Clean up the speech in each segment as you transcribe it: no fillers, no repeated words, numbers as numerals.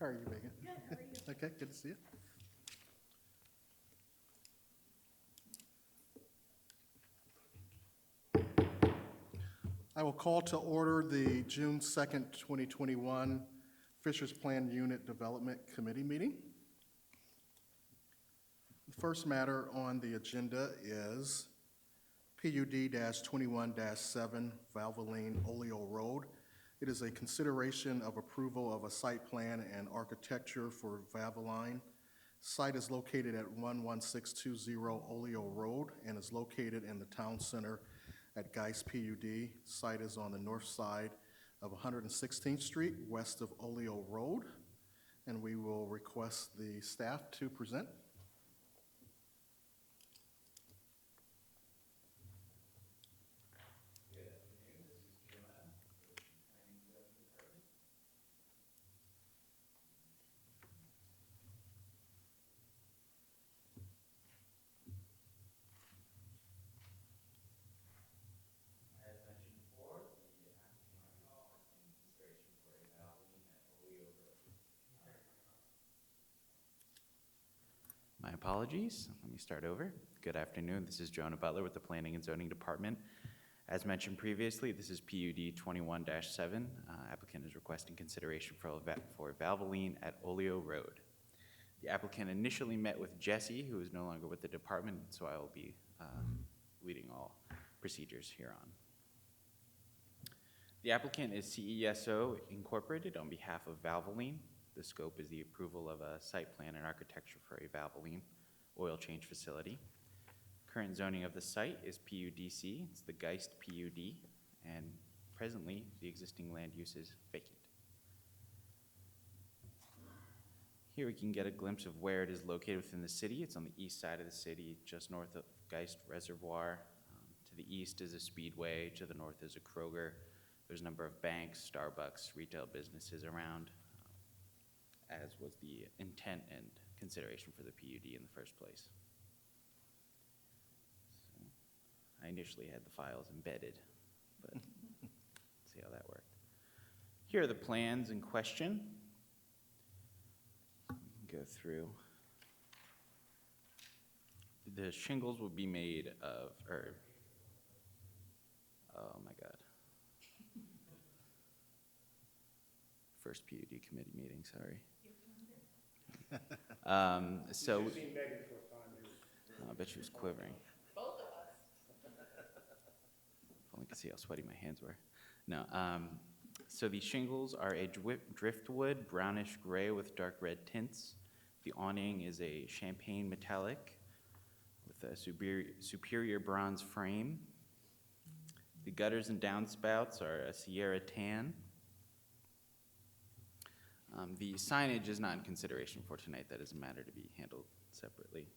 How are you, Megan? Good, how are you? Okay, good to see you. I will call to order the June 2nd, 2021 Fishers Plan Unit Development Committee meeting. The first matter on the agenda is PUD-21-7 Valvoline Oleo Road. It is a consideration of approval of a site plan and architecture for Valvoline. Site is located at 11620 Oleo Road and is located in the town center at Geist PUD. Site is on the north side of 116th Street, west of Oleo Road. And we will request the staff to present. As mentioned before, the applicant is requesting consideration for a Valvoline at Oleo Road. My apologies. Let me start over. Good afternoon. This is Jonah Butler with the Planning and Zoning Department. As mentioned previously, this is PUD 21-7. Applicant is requesting consideration for Valvoline at Oleo Road. The applicant initially met with Jesse, who is no longer with the department, so I will be leading all procedures here on. The applicant is CESO Incorporated on behalf of Valvoline. The scope is the approval of a site plan and architecture for a Valvoline oil change facility. Current zoning of the site is PUDC. It's the Geist PUD, and presently the existing land use is vacant. Here we can get a glimpse of where it is located within the city. It's on the east side of the city, just north of Geist Reservoir. To the east is a speedway, to the north is a Kroger. There's a number of banks, Starbucks, retail businesses around, as was the intent and consideration for the PUD in the first place. So I initially had the files embedded, but let's see how that worked. Here are the plans in question. Go through. The shingles will be made of, oh my God. First PUD committee meeting, sorry. So, You've seen Megan for a time here. I bet she was quivering. Both of us. If only could see how sweaty my hands were. No, so the shingles are a driftwood, brownish gray with dark red tints. The awning is a champagne metallic with a superior bronze frame. The gutters and downspouts are a Sierra tan. The signage is not in consideration for tonight. That is a matter to be handled separately.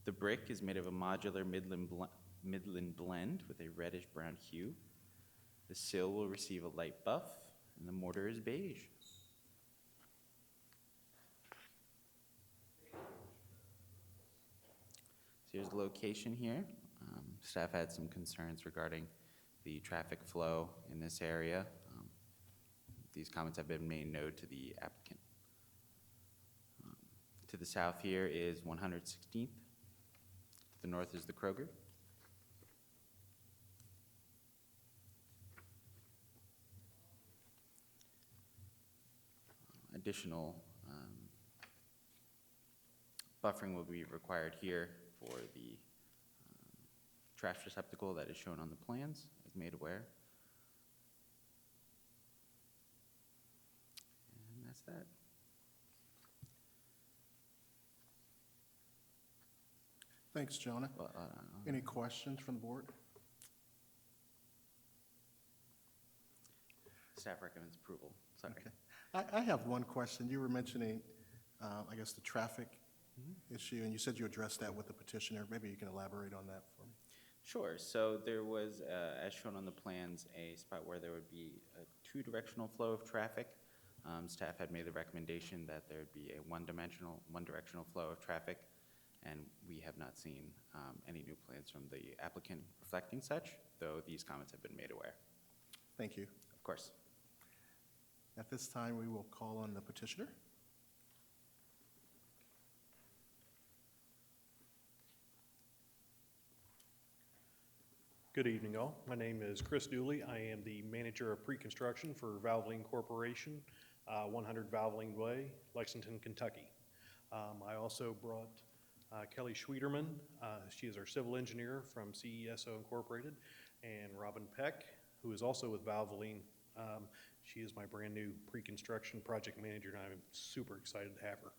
The brick is made of a modular Midland blend with a reddish brown hue. The sill will receive a light buff, and the mortar is beige. So here's the location here. Staff had some concerns regarding the traffic flow in this area. These comments have been made known to the applicant. To the south here is 116th. To the north is the Kroger. Additional buffering will be required here for the trash receptacle that is shown on the plans, as made aware. And that's that. Thanks, Jonah. Well, Any questions from the board? staff recommends approval. Sorry. Okay. I have one question. You were mentioning, I guess, the traffic issue, and you said you addressed that with the petitioner. Maybe you can elaborate on that for me. Sure. So there was, as shown on the plans, a spot where there would be a two-directional flow of traffic. Staff had made the recommendation that there would be a one-directional flow of traffic, and we have not seen any new plans from the applicant reflecting such, though these comments have been made aware. Thank you. Of course. At this time, we will call on the petitioner. Good evening, all. My name is Chris Dooley. I am the manager of pre-construction for Valvoline Corporation, 100 Valvoline Way, Lexington, Kentucky. I also brought Kelly Schwederman. She is our civil engineer from CESO Incorporated, and Robin Peck, who is also with Valvoline. She is my brand new pre-construction project manager, and I'm super excited to have her.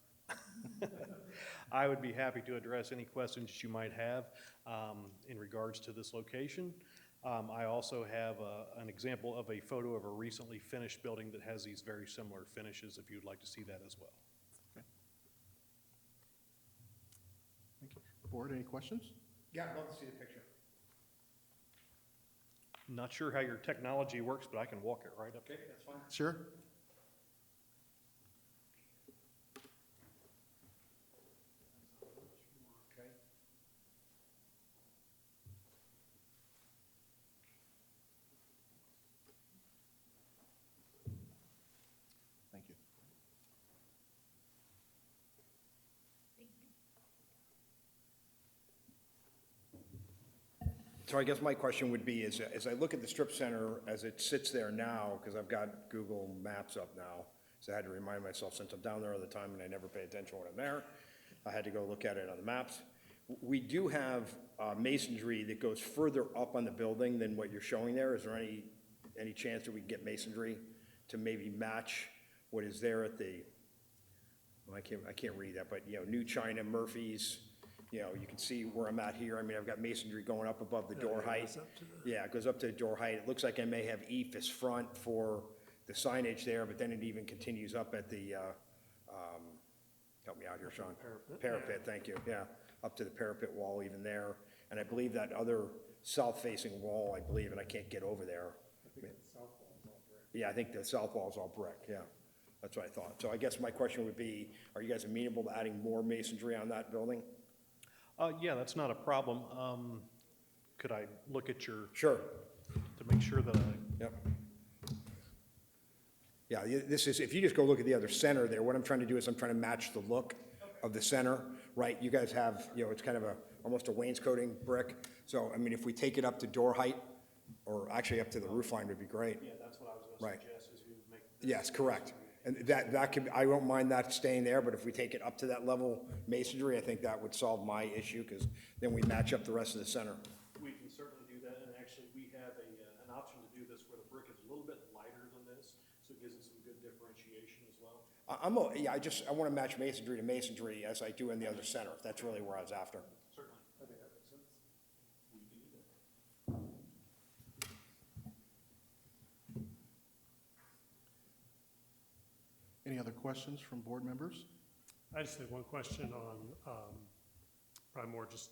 I would be happy to address any questions you might have in regards to this location. I also have an example of a photo of a recently finished building that has these very similar finishes, if you'd like to see that as well. Okay. Thank you. Board, any questions? Yeah, I'd love to see the picture. Not sure how your technology works, but I can walk it right up. Okay, that's fine. Sure. Okay. Thank you. So I guess my question would be, is as I look at the strip center as it sits there now, because I've got Google Maps up now, so I had to remind myself, since I'm down there all the time and I never pay attention when I'm there, I had to go look at it on the maps. We do have masonry that goes further up on the building than what you're showing there. Is there any chance that we can get masonry to maybe match what is there at the, well, I can't read that, but, you know, New China, Murphy's, you know, you can see where I'm at here. I mean, I've got masonry going up above the door height. Yeah, it goes up to the door height. It looks like I may have EIFS front for the signage there, but then it even continues up at the, help me out here, Sean. Parapet, thank you, yeah. Up to the parapet wall even there. And I believe that other south-facing wall, I believe, and I can't get over there. I think the south wall is all brick. Yeah, I think the south wall is all brick, yeah. That's what I thought. So I guess my question would be, are you guys amenable to adding more masonry on that building? Yeah, that's not a problem. Could I look at your, Sure. to make sure that I, Yep. Yeah, this is, if you just go look at the other center there, what I'm trying to do is I'm trying to match the look of the center, right? You guys have, you know, it's kind of almost a wainscoting brick. So, I mean, if we take it up to door height, or actually up to the roof line would be great. yeah, that's what I was Right. gonna suggest, is we would make this. Yes, correct. And that could, I won't mind that staying there, but if we take it up to that level masonry, I think that would solve my issue, because then we match up the rest of the center. We can certainly do that, and actually, we have an option to do this where the brick is a little bit lighter than this, so it gives it some good differentiation as well. Yeah, I want to match masonry to masonry as I do in the other center. That's really where I was after. Certainly. I think that makes sense. We can do that. Any other questions from board members? I just had one question on, probably more just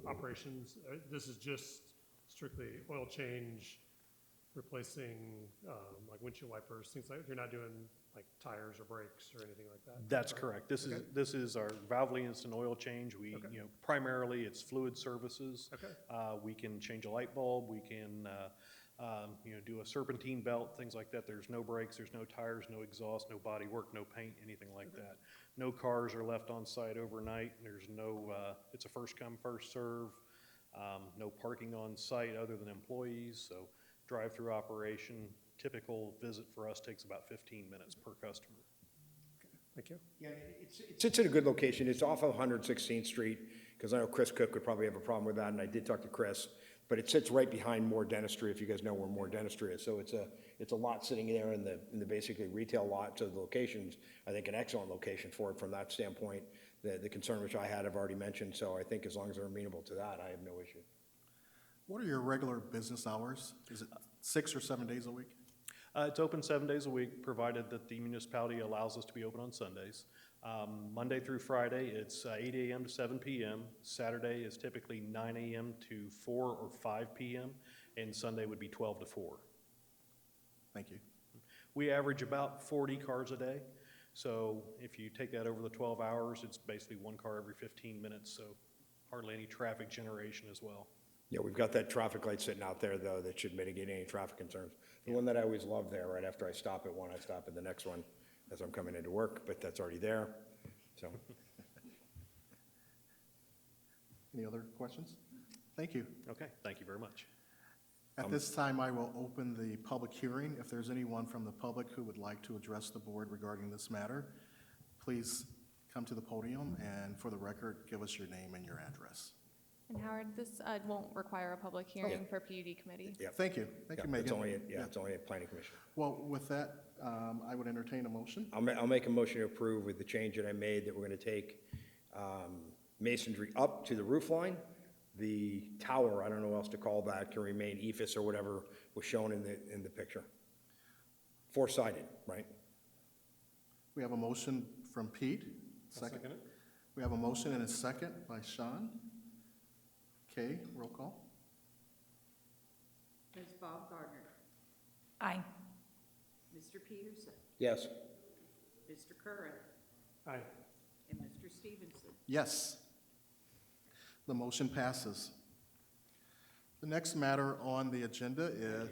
operations. This is just strictly oil change, replacing like windshield wipers, things like, you're not doing like tires or brakes or anything like that? That's Right? correct. This is, Okay. this is our Valvoline instant oil change. We, Okay. you know, primarily it's fluid services. Okay. We can change a light bulb, we can, you know, do a serpentine belt, things like that. There's no brakes, there's no tires, no exhaust, no body work, no paint, anything like that. No cars are left on site overnight. There's no, it's a first come, first serve. No parking on site other than employees, so drive-through operation. Typical visit for us takes about 15 minutes per customer. Thank you. Yeah, it sits at a good location. It's off of 116th Street, because I know Chris Cook would probably have a problem with that, and I did talk to Chris. But it sits right behind Moore Dentistry, if you guys know where Moore Dentistry is. So it's a lot sitting there in the basically retail lot. So the location's, I think, an excellent location for it from that standpoint. The concern which I had, I've already mentioned. So I think as long as they're amenable to that, I have no issue. What are your regular business hours? Is it 6 or 7 days a week? It's open 7 days a week, provided that the municipality allows us to be open on Sundays. Monday through Friday, it's 8 a.m. to 7 p.m. Saturday is typically 9 a.m. to 4 or 5 p.m., and Sunday would be 12 to 4. Thank you. We average about 40 cars a day, so if you take that over the 12 hours, it's basically one car every 15 minutes, so hardly any traffic generation as well. Yeah, we've got that traffic light sitting out there, though, that should mitigate any traffic concerns. The one that I always love there, right after I stop at one, I stop at the next one as I'm coming into work, but that's already there, so. Any other questions? Thank you. Okay, thank you very much. At this time, I will open the public hearing. If there's anyone from the public who would like to address the board regarding this matter, please come to the podium and, for the record, give us your name and your address. And Howard, this won't require a public hearing for PUD committee. Yeah. Thank you. Thank you, Megan. It's only a planning commission. Well, with that, I would entertain a motion. I'll make a motion to approve with the change that I made, that we're gonna take masonry up to the roof line. The tower, I don't know what else to call that, can remain ephes or whatever was shown in the picture. Four-sided, right? We have a motion from Pete. I'll second it. We have a motion and a second by Sean. Okay, roll call. Ms. Bob Gardner. Aye. Mr. Peterson. Yes. Mr. Curran. Aye. And Mr. Stevenson. Yes. The motion passes. The next matter on the agenda is,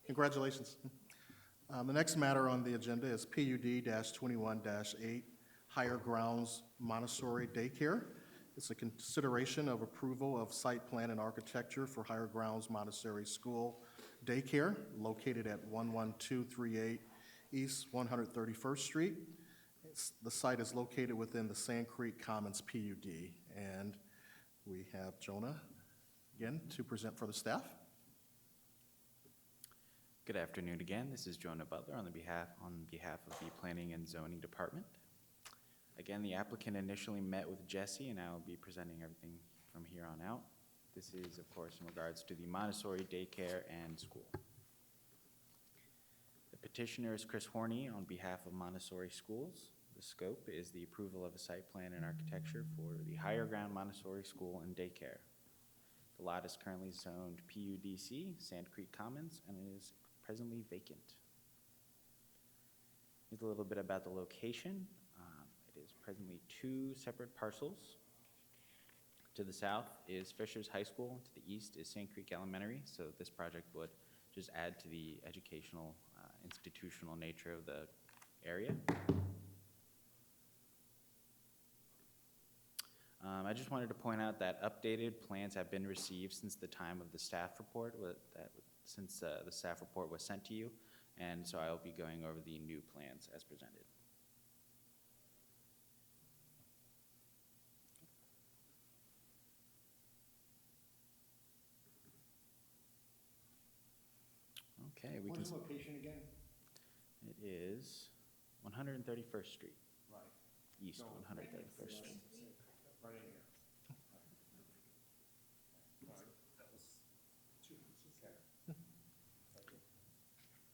congratulations. The next matter on the agenda is PUD-21-8, Higher Grounds Montessori Daycare. It's a consideration of approval of site plan and architecture for Higher Grounds Montessori School Daycare located at 11238 East 131st Street. The site is located within the Sand Creek Commons PUD, and we have Jonah again to present for the staff. Good afternoon again. This is Jonah Butler on behalf of the Planning and Zoning Department. Again, the applicant initially met with Jesse, and I will be presenting everything from here on out. This is, of course, in regards to the Montessori daycare and school. The petitioner is Chris Horney on behalf of Montessori Schools. The scope is the approval of a site plan and architecture for the Higher Ground Montessori School and Daycare. The lot is currently zoned PUDC, Sand Creek Commons, and is presently vacant. Here's a little bit about the location. It is presently 2 separate parcels. To the south is Fisher's High School. To the east is Sand Creek Elementary. So this project would just add to the educational, institutional nature of the area. I just wanted to point out that updated plans have been received since the time of the staff report, since the staff report was sent to you, and so I'll be going over the new plans as presented. Okay, we can. Where's the location again? It is 131st Street, Right. East 131st Street. Right in here.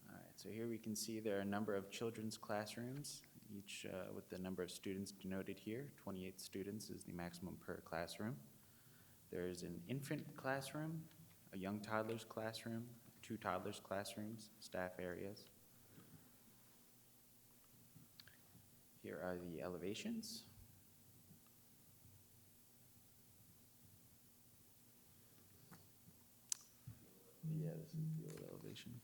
All right, so here we can see there are a number of children's classrooms, each with the number of students denoted here. 28 students is the maximum per classroom. There's an infant classroom, a young toddler's classroom, 2 toddlers' classrooms, staff areas. Here are the elevations. Yeah, this is the old elevation.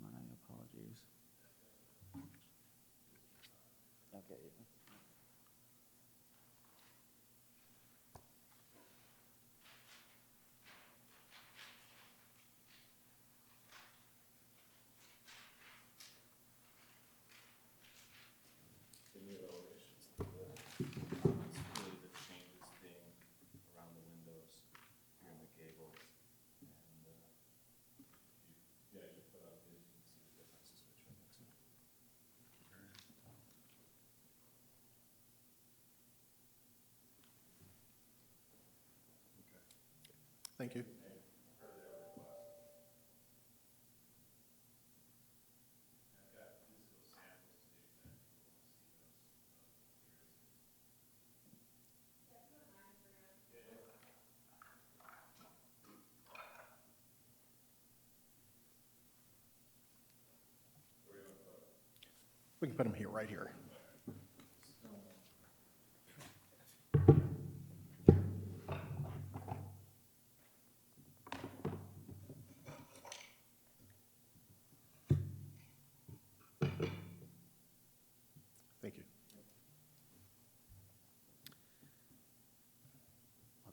My apologies. Okay. The new elevations. It's really the changes being around the windows, here in the gables, and yeah, you put up these, you can see the differences between the two. Thank you. We can put them here, right here.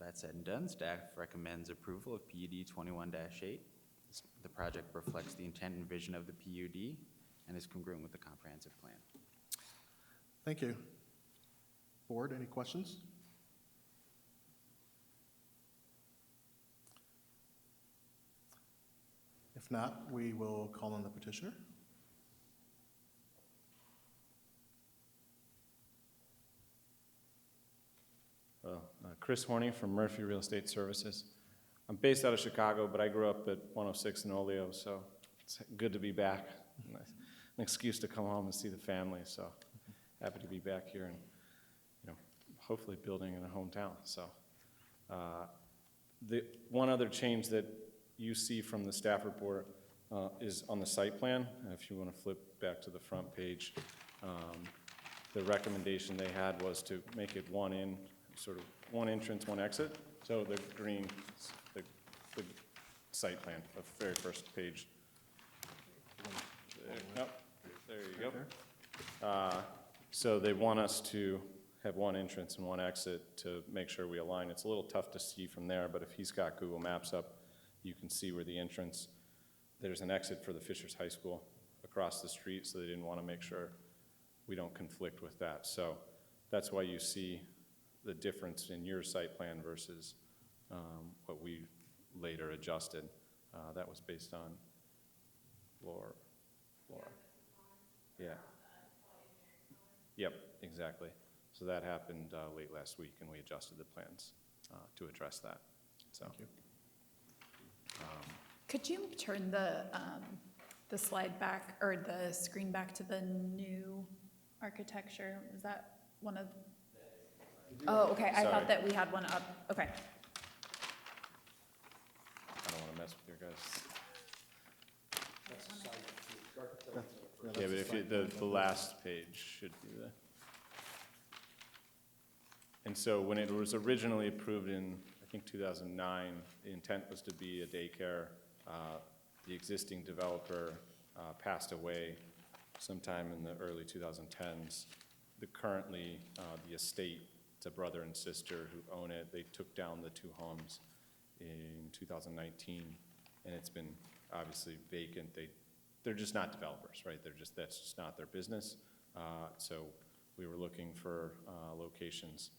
that said and done, staff recommends approval of PUD 21-8. The project reflects the intent and vision of the PUD and is congruent with the comprehensive plan. Thank you. Board, any questions? If not, we will call on the petitioner. Chris Horney from Murphy Real Estate Services. I'm based out of Chicago, but I grew up at 106 in Oleo, so it's good to be back. Nice. An excuse to come home and see the family, so happy to be back here and, hopefully building in a hometown. So the one other change that you see from the staff report is on the site plan. If you want to flip back to the front page, the recommendation they had was to make it one entrance, one exit. So the green, the site plan, the very first page. There you go. So they want us to have one entrance and one exit to make sure we align. It's a little tough to see from there, but if he's got Google Maps up, you can see where the entrance, there's an exit for the Fishers High School across the street, so they didn't want to make sure we don't conflict with that. So that's why you see the difference in your site plan versus what we later adjusted. That was based on Laura. Yeah. Yep, exactly. So that happened late last week, and we adjusted the plans to address that. So. Thank you. Could you turn the slide back, or the screen back to the new architecture? Is that one of? Oh, okay, I Sorry. thought that we had one up, okay. I don't want to mess with your guys. That's the site, the architect. Yeah, but if you, the last page should be the. And so when it was originally approved in, I think, 2009, the intent was to be a daycare. The existing developer passed away sometime in the early 2010s. Currently, the estate, it's a brother and sister who own it. They took down the two homes in 2019, and it's been obviously vacant. They're just not developers, right? That's just not their business. So we were looking for locations.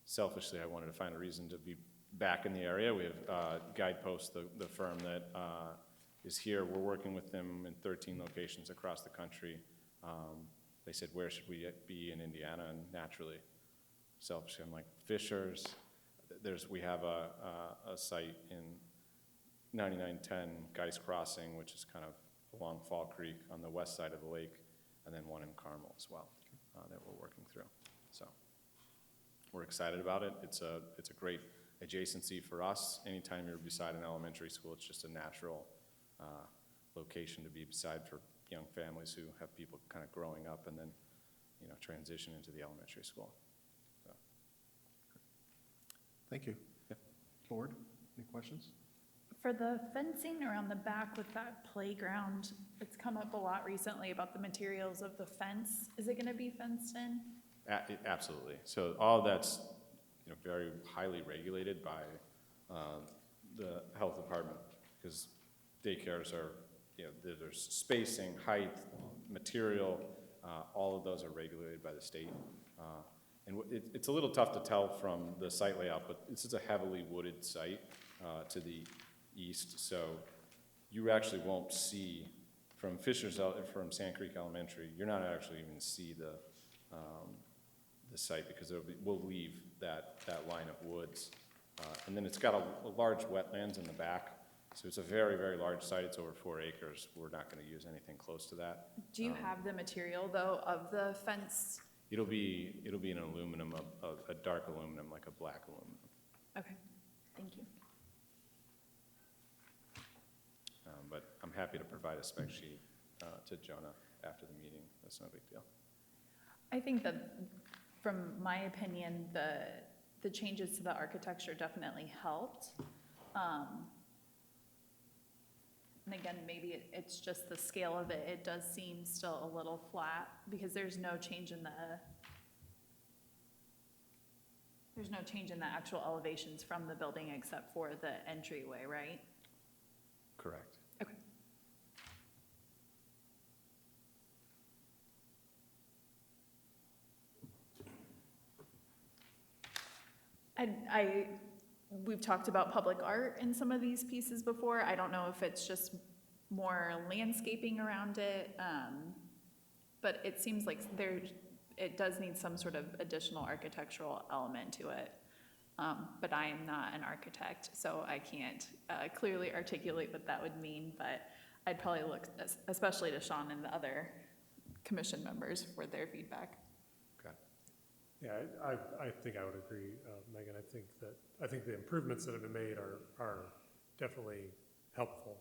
Selfishly, I wanted to find a reason to be back in the area. We have Guidepost, the firm that is here. We're working with them in 13 locations across the country. They said, where should we be in Indiana? And naturally, selfishly, I'm like, Fishers. We have a site in 9910 Geist Crossing, which is kind of along Fall Creek on the west side of the lake, and then one in Carmel as well that we're working through. So we're excited about it. It's a great adjacency for us. Anytime you're beside an elementary school, it's just a natural location to be beside for young families who have people kind of growing up and then, transition into the elementary school. So. Thank you. Yeah. Board, any questions? For the fencing around the back with that playground, it's come up a lot recently about the materials of the fence. Is it gonna be fenced in? Absolutely. So all that's very highly regulated by the health department, because daycares are, there's spacing, height, material, all of those are regulated by the state. And it's a little tough to tell from the site layout, but this is a heavily wooded site to the east, so you actually won't see from from Sand Creek Elementary, you're not actually even see the site, because we'll leave that line of woods. And then it's got a large wetlands in the back, so it's a very, very large site. It's over 4 acres. We're not going to use anything close to that. Do you have the material, though, of the fence? It'll be an aluminum, a dark aluminum, like a black aluminum. Okay, thank you. But I'm happy to provide a spec sheet to Jonah after the meeting. That's no big deal. I think that, from my opinion, the changes to the architecture definitely helped. And again, maybe it's just the scale of it. It does seem still a little flat because there's no change in There's no change in the actual elevations from the building except for the entryway, right? Correct. Okay. We've talked about public art in some of these pieces before. I don't know if it's just more landscaping around it, but it seems like it does need some sort of additional architectural element to it. But I am not an architect, so I can't clearly articulate what that would mean, but I'd probably look, especially to Sean and the other commission members for their feedback. Okay. Yeah, I think I would agree, Megan. I think the improvements that have been made are definitely helpful.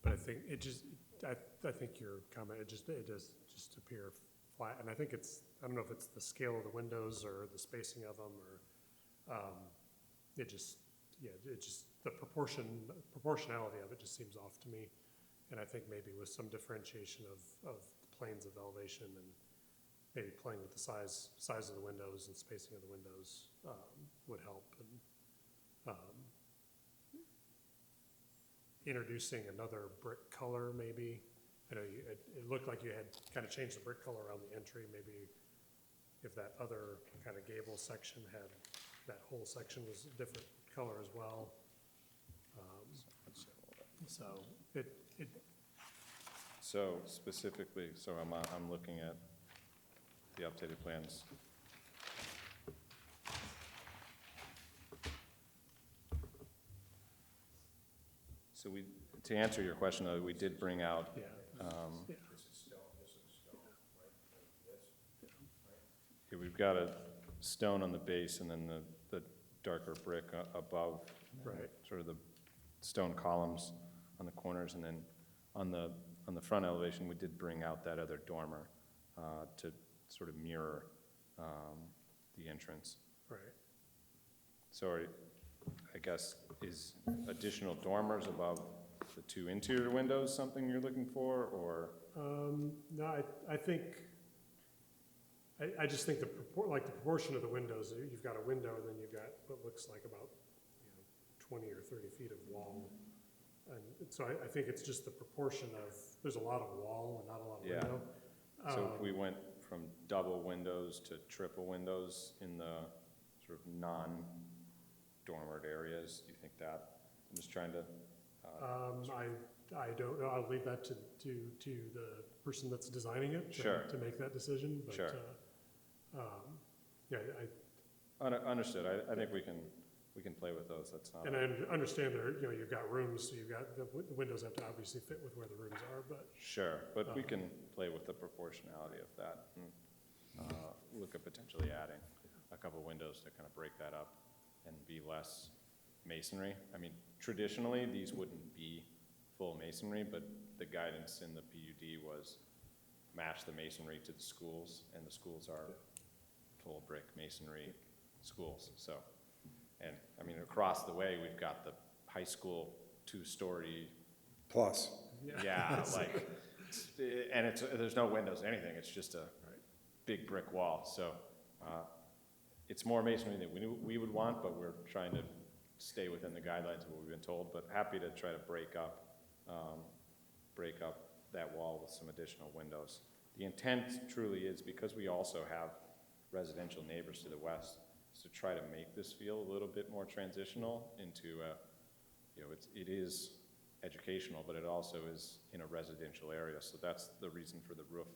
But I think I think your comment, it does just appear flat. And I think I don't know if it's the scale of the windows or the spacing of them or, the proportionality of it just seems off to me. And I think maybe with some differentiation of planes of elevation and maybe playing with the size of the windows and spacing of the windows would help. And introducing another brick color maybe. I know it looked like you had kind of changed the brick color around the entry. Maybe if that other kind of gable section had, that whole section was a different color as well. So specifically, I'm looking at the updated plans. So to answer your question though, we did bring out, Yeah. This is stone, right? yeah, we've got a stone on the base and then the darker brick above. Right. Sort of the stone columns on the corners, and then on the front elevation, we did bring out that other dormer to sort of mirror the entrance. Right. So I guess, is additional dormers above the two interior windows something you're looking for, or? No, I just think the proportion of the windows, you've got a window and then you've got what looks like about 20 or 30 feet of wall. And so I think it's just the proportion of, there's a lot of wall and not a lot of window. So if we went from double windows to triple windows in the sort of non-dormered areas, do you think that? I'm just trying to. I don't know. I'll leave that to the person that's designing it to make that decision. But, sure. Yeah, Understood. I think we can play with those. That's not. And I understand you've got rooms, so you've got the windows have to obviously fit with where the rooms are, but. Sure, but we can play with the proportionality of that and look at potentially adding a couple windows to kind of break that up and be less masonry. I mean, traditionally, these wouldn't be full masonry, but the guidance in the PUD was match the masonry to the schools, and the schools are full brick masonry schools. So, and I mean, across the way, we've got the high school 2-story. Plus. Yeah, like, and there's no windows, anything. It's just a big brick wall. So it's more masonry than we would want, but we're trying to stay within the guidelines of what we've been told. But happy to try to break up that wall with some additional windows. The intent truly is, because we also have residential neighbors to the west, is to try to make this feel a little bit more transitional into it is educational, but it also is in a residential area. So that's the reason for the roof,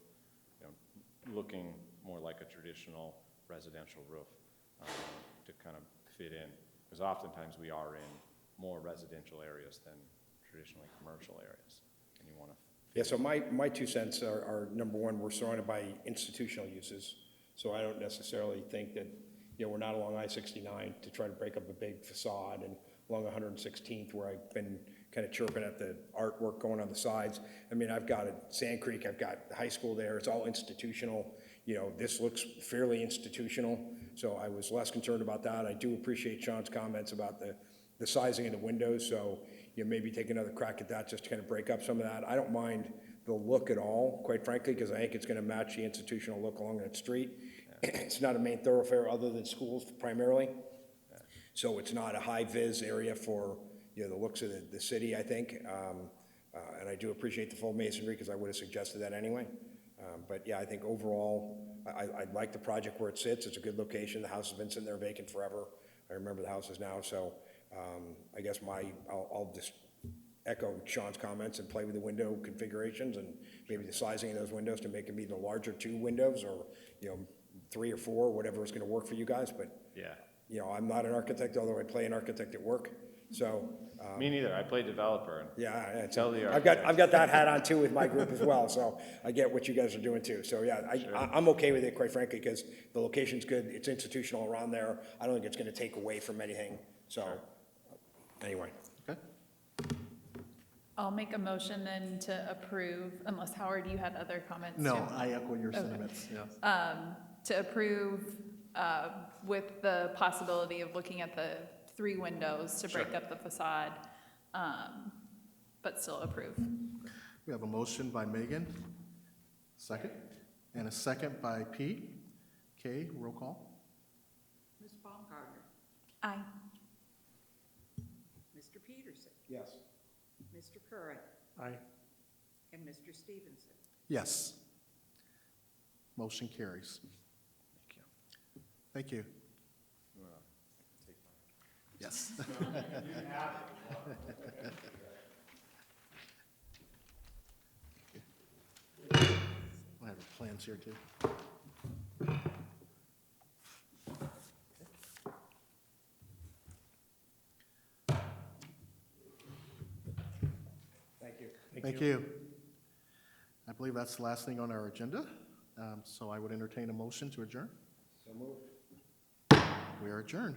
looking more like a traditional residential roof to kind of fit in. Because oftentimes we are in more residential areas than traditionally commercial areas, and you want to. Yeah, so my 2 cents are number one, we're surrounded by institutional uses. So I don't necessarily think that, we're not along I-69 to try to break up a big facade, and along 116th where I've been kind of chirping at the artwork going on the sides. I mean, I've got Sand Creek, I've got the high school there, it's all institutional. This looks fairly institutional, so I was less concerned about that. I do appreciate Sean's comments about the sizing of the windows, so maybe take another crack at that just to kind of break up some of that. I don't mind the look at all, quite frankly, because I think it's going to match the institutional look along that street. It's not a main thoroughfare other than schools primarily. So it's not a high-vis area for, you know, the looks of the city, I think. And I do appreciate the full masonry, because I would have suggested that anyway. But yeah, I think overall, I like the project where it sits. It's a good location. The house has been sitting there vacant forever. I remember the houses now, so I guess I'll just echo Sean's comments and play with the window configurations and maybe the sizing of those windows to make them either larger 2 windows or, you know, 3 or 4, whatever is gonna work for you guys. But, Yeah. you know, I'm not an architect, although I play an architect at work, so. Me neither. I play developer. And Yeah, Tell the I've got that hat on too with my group as well, so I get what you guys are doing too. So yeah, I'm okay with it, quite frankly, because the location's good, it's institutional around there. I don't think it's gonna take away from anything, so, anyway. Okay. I'll make a motion then to approve, unless Howard, you had other comments No, too. I echo your sentiments, yes. To approve with the possibility of looking at the 3 windows to break up the facade, but still approve. We have a motion by Megan, second, and a second by Pete. Okay, roll call. Ms. Baumgartner, Aye. Mr. Peterson, Yes. Mr. Curran, Aye. and Mr. Stevenson. Yes. Motion carries. Thank you. Yes. I have plans here too. Thank you. Thank you. I believe that's the last thing on our agenda, so I would entertain a motion to adjourn. So moved. We are adjourned.